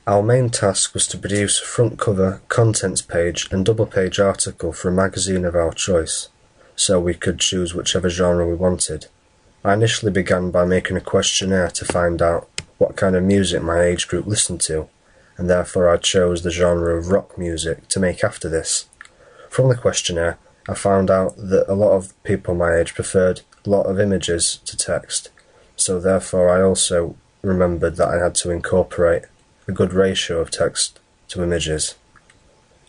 Our main task was to produce a front cover, contents page and double page article for a magazine of our choice, so we could choose whichever genre we wanted. I initially began by making a questionnaire to find out what kind of music my age group listened to, and therefore I chose the genre of rock music to make after this. From the questionnaire, I found out that a lot of people my age preferred a lot of images to text, so therefore I also remembered that I had to incorporate a good ratio of text to images.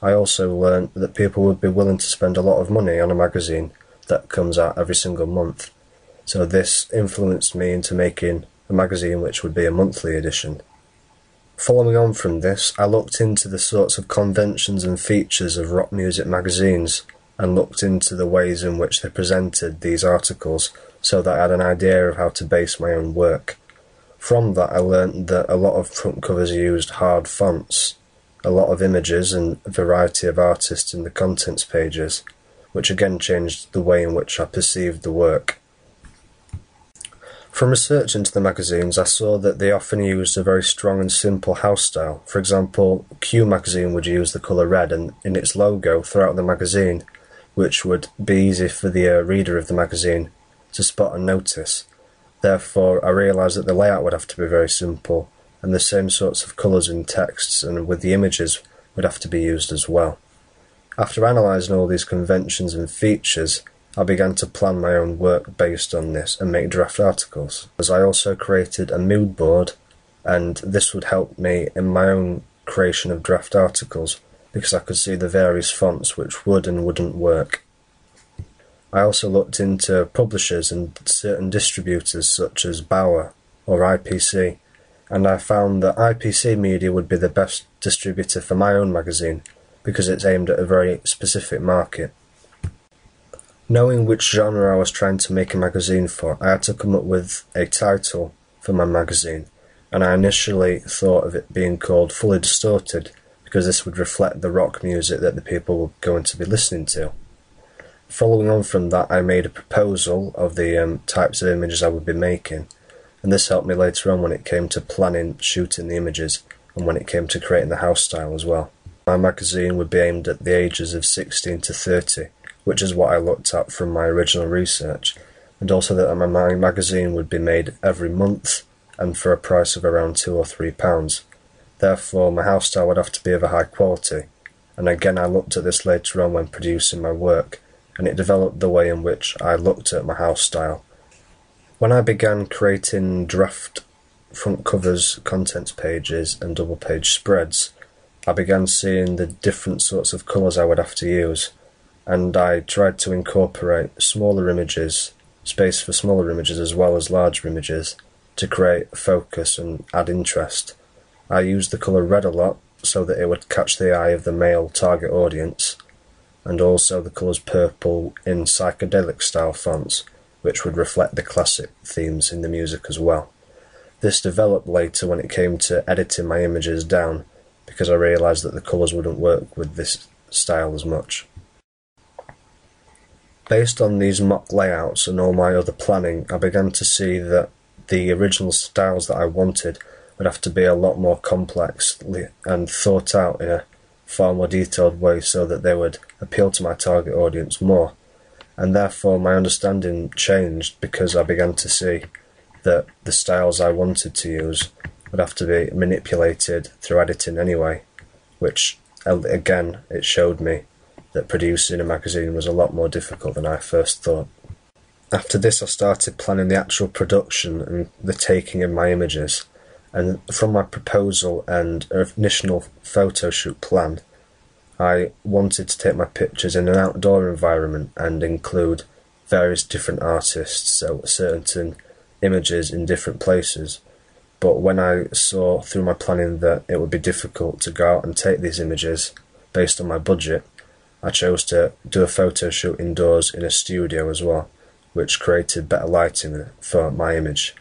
I also learned that people would be willing to spend a lot of money on a magazine that comes out every single month, so this influenced me into making a magazine which would be a monthly edition. Following on from this, I looked into the sorts of conventions and features of rock music magazines and looked into the ways in which they presented these articles so that I had an idea of how to base my own work. From that I learnt that a lot of front covers used hard fonts, a lot of images and a variety of artists in the contents pages, which again changed the way in which I perceived the work. From research into the magazines, I saw that they often used a very strong and simple house style. For example, Q magazine would use the colour red in its logo throughout the magazine, which would be easy for the reader of the magazine to spot and notice. Therefore, I realised that the layout would have to be very simple, and the same sorts of colours in texts and with the images would have to be used as well. After analysing all these conventions and features, I began to plan my own work based on this and make draft articles. As I also created a mood board, and this would help me in my own creation of draft articles because I could see the various fonts which would and wouldn't work. I also looked into publishers and certain distributors such as Bauer or IPC, and I found that IPC Media would be the best distributor for my own magazine because it's aimed at a very specific market. Knowing which genre I was trying to make a magazine for, I had to come up with a title for my magazine, and I initially thought of it being called Fully Distorted because this would reflect the rock music that the people were going to be listening to. Following on from that, I made a proposal of the types of images I would be making, and this helped me later on when it came to planning, shooting the images, and when it came to creating the house style as well. My magazine would be aimed at the ages of 16 to 30, which is what I looked at from my original research, and also that my magazine would be made every month and for a price of around £2 or £3. Therefore, my house style would have to be of a high quality, and again I looked at this later on when producing my work, and it developed the way in which I looked at my house style. When I began creating draft front covers, contents pages and double page spreads, I began seeing the different sorts of colours I would have to use, and I tried to incorporate smaller images, space for smaller images as well as larger images, to create focus and add interest. I used the colour red a lot so that it would catch the eye of the male target audience, and also the colours purple in psychedelic style fonts, which would reflect the classic themes in the music as well. This developed later when it came to editing my images down, because I realised that the colours wouldn't work with this style as much. Based on these mock layouts and all my other planning, I began to see that the original styles that I wanted would have to be a lot more complex and thought out in a far more detailed way so that they would appeal to my target audience more, and therefore my understanding changed because I began to see that the styles I wanted to use would have to be manipulated through editing anyway, which again it showed me that producing a magazine was a lot more difficult than I first thought. After this I started planning the actual production and the taking of my images, and from my proposal and initial photo shoot plan, I wanted to take my pictures in an outdoor environment and include various different artists, so certain images in different places. But when I saw through my planning that it would be difficult to go out and take these images based on my budget, I chose to do a photo shoot indoors in a studio as well, which created better lighting for my image.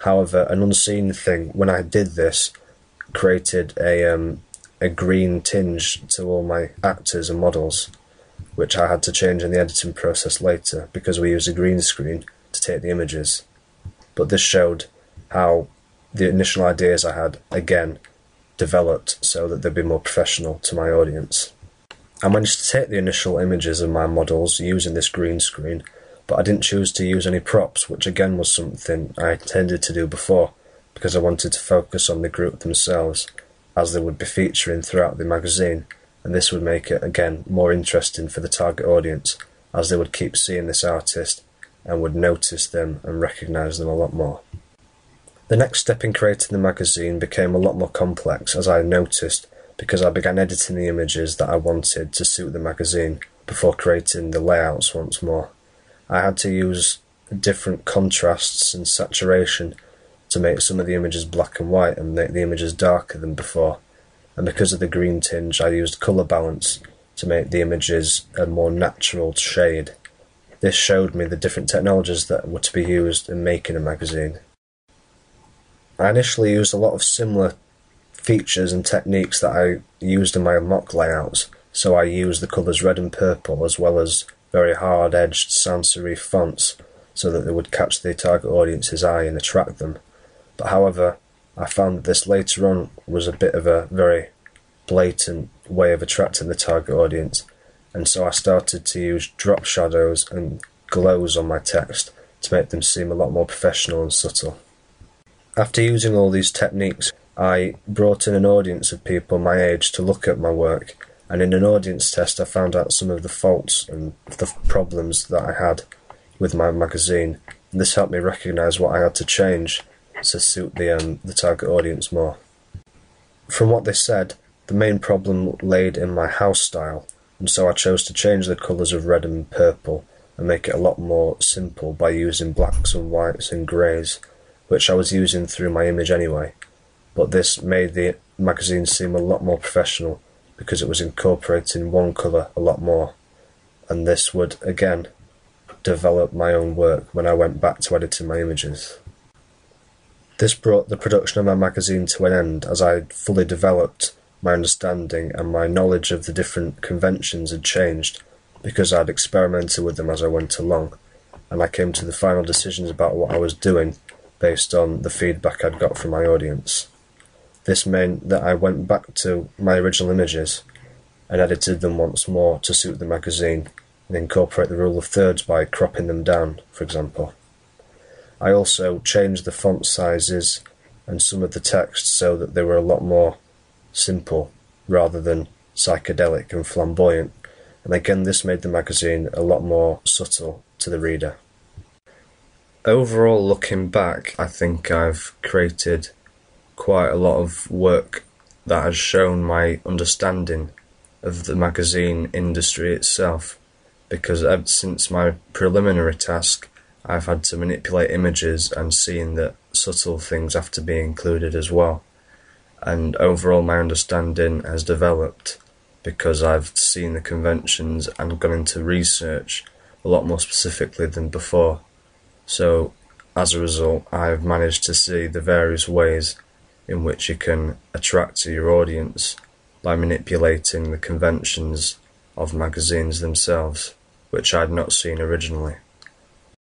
However, an unseen thing, when I did this, created a green tinge to all my actors and models, which I had to change in the editing process later because we used a green screen to take the images. But this showed how the initial ideas I had, again, developed so that they'd be more professional to my audience. I managed to take the initial images of my models using this green screen, but I didn't choose to use any props, which again was something I intended to do before, because I wanted to focus on the group themselves, as they would be featuring throughout the magazine, and this would make it again more interesting for the target audience, as they would keep seeing this artist and would notice them and recognise them a lot more. The next step in creating the magazine became a lot more complex, as I noticed, because I began editing the images that I wanted to suit the magazine before creating the layouts once more. I had to use different contrasts and saturation to make some of the images black and white and make the images darker than before, and because of the green tinge I used colour balance to make the images a more natural shade. This showed me the different technologies that were to be used in making a magazine. I initially used a lot of similar features and techniques that I used in my mock layouts, so I used the colours red and purple as well as very hard-edged sans serif fonts so that they would catch the target audience's eye and attract them. But however, I found that this later on was a bit of a very blatant way of attracting the target audience, and so I started to use drop shadows and glows on my text to make them seem a lot more professional and subtle. After using all these techniques, I brought in an audience of people my age to look at my work, and in an audience test I found out some of the faults and the problems that I had with my magazine, and this helped me recognise what I had to change to suit the target audience more. From what they said, the main problem laid in my house style, and so I chose to change the colours of red and purple and make it a lot more simple by using blacks and whites and greys, which I was using through my image anyway, but this made the magazine seem a lot more professional because it was incorporating one colour a lot more, and this would again develop my own work when I went back to editing my images. This brought the production of my magazine to an end, as I had fully developed my understanding and my knowledge of the different conventions had changed because I'd experimented with them as I went along, and I came to the final decisions about what I was doing based on the feedback I'd got from my audience. This meant that I went back to my original images and edited them once more to suit the magazine and incorporate the rule of thirds by cropping them down, for example. I also changed the font sizes and some of the text so that they were a lot more simple rather than psychedelic and flamboyant, and again this made the magazine a lot more subtle to the reader. Overall, looking back, I think I've created quite a lot of work that has shown my understanding of the magazine industry itself, because ever since my preliminary task I've had to manipulate images and seeing that subtle things have to be included as well. And overall my understanding has developed because I've seen the conventions and gone into research a lot more specifically than before. So as a result, I've managed to see the various ways in which you can attract to your audience by manipulating the conventions of magazines themselves, which I'd not seen originally.